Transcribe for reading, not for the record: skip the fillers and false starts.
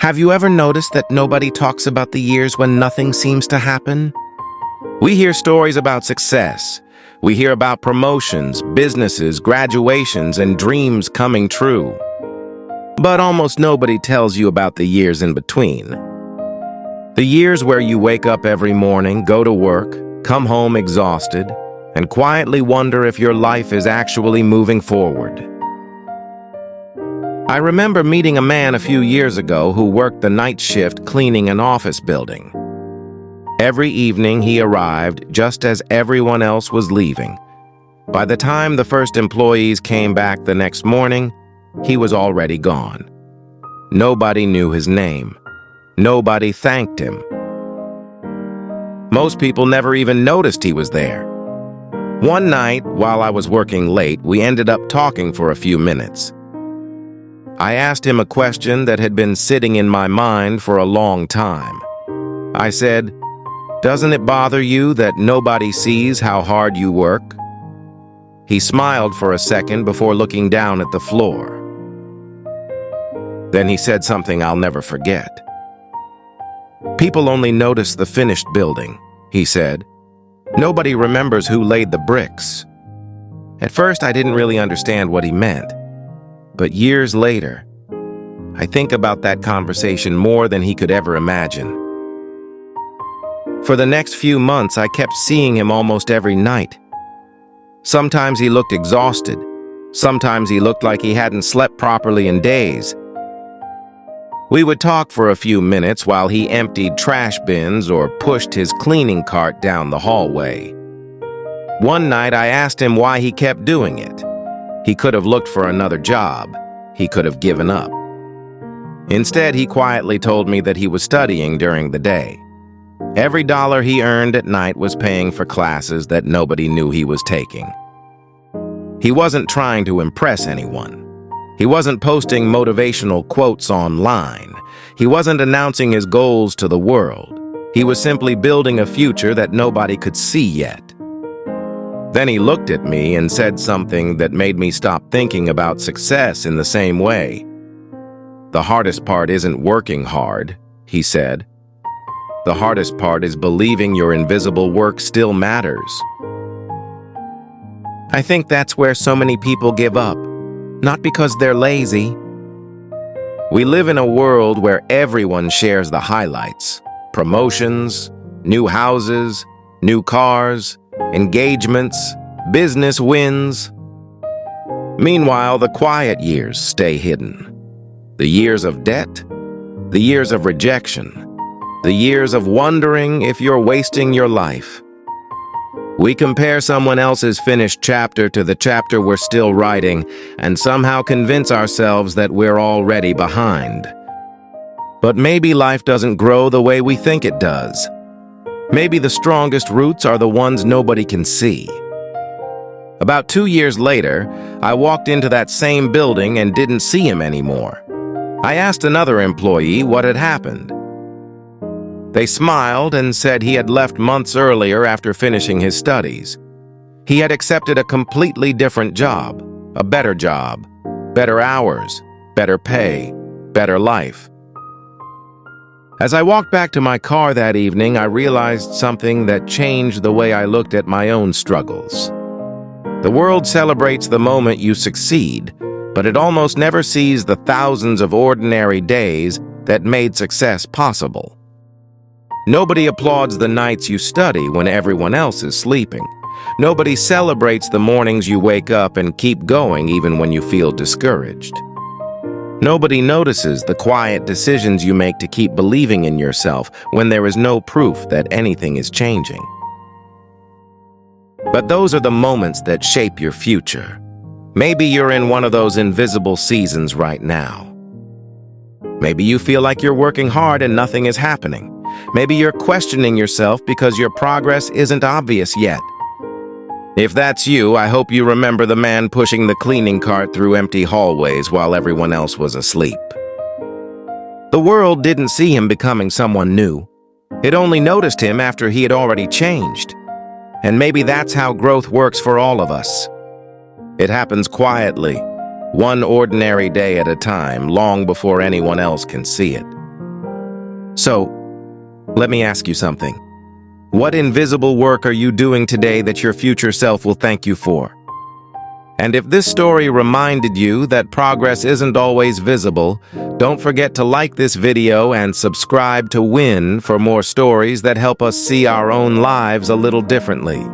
Have you ever noticed that nobody talks about the years when nothing seems to happen? We hear stories about success. We hear about promotions, businesses, graduations, and dreams coming true. But almost nobody tells you about the years in between. The years where you wake up every morning, go to work, come home exhausted, and quietly wonder if your life is actually moving forward. I remember meeting a man a few years ago who worked the night shift cleaning an office building. Every evening he arrived just as everyone else was leaving. By the time the first employees came back the next morning, he was already gone. Nobody knew his name. Nobody thanked him. Most people never even noticed he was there. One night, while I was working late, we ended up talking for a few minutes. I asked him a question that had been sitting in my mind for a long time. I said, "Doesn't it bother you that nobody sees how hard you work?" He smiled for a second before looking down at the floor. Then he said something I'll never forget. "People only notice the finished building," he said. "Nobody remembers who laid the bricks." At first, I didn't really understand what he meant. But years later, I think about that conversation more than he could ever imagine. For the next few months, I kept seeing him almost every night. Sometimes he looked exhausted. Sometimes he looked like he hadn't slept properly in days. We would talk for a few minutes while he emptied trash bins or pushed his cleaning cart down the hallway. One night, I asked him why he kept doing it. He could have looked for another job. He could have given up. Instead, he quietly told me that he was studying during the day. Every dollar he earned at night was paying for classes that nobody knew he was taking. He wasn't trying to impress anyone. He wasn't posting motivational quotes online. He wasn't announcing his goals to the world. He was simply building a future that nobody could see yet. Then he looked at me and said something that made me stop thinking about success in the same way. "The hardest part isn't working hard," he said. "The hardest part is believing your invisible work still matters." I think that's where so many people give up, not because they're lazy. We live in a world where everyone shares the highlights: promotions, new houses, new cars, engagements, business wins. Meanwhile, the quiet years stay hidden. The years of debt, the years of rejection, the years of wondering if you're wasting your life. We compare someone else's finished chapter to the chapter we're still writing and somehow convince ourselves that we're already behind. But maybe life doesn't grow the way we think it does. Maybe the strongest roots are the ones nobody can see. About 2 years later, I walked into that same building and didn't see him anymore. I asked another employee what had happened. They smiled and said he had left months earlier after finishing his studies. He had accepted a completely different job, a better job, better hours, better pay, better life. As I walked back to my car that evening, I realized something that changed the way I looked at my own struggles. The world celebrates the moment you succeed, but it almost never sees the thousands of ordinary days that made success possible. Nobody applauds the nights you study when everyone else is sleeping. Nobody celebrates the mornings you wake up and keep going even when you feel discouraged. Nobody notices the quiet decisions you make to keep believing in yourself when there is no proof that anything is changing. But those are the moments that shape your future. Maybe you're in one of those invisible seasons right now. Maybe you feel like you're working hard and nothing is happening. Maybe you're questioning yourself because your progress isn't obvious yet. If that's you, I hope you remember the man pushing the cleaning cart through empty hallways while everyone else was asleep. The world didn't see him becoming someone new. It only noticed him after he had already changed. And maybe that's how growth works for all of us. It happens quietly, one ordinary day at a time, long before anyone else can see it. So, let me ask you something. What invisible work are you doing today that your future self will thank you for? And if this story reminded you that progress isn't always visible, don't forget to like this video and subscribe to Win for more stories that help us see our own lives a little differently.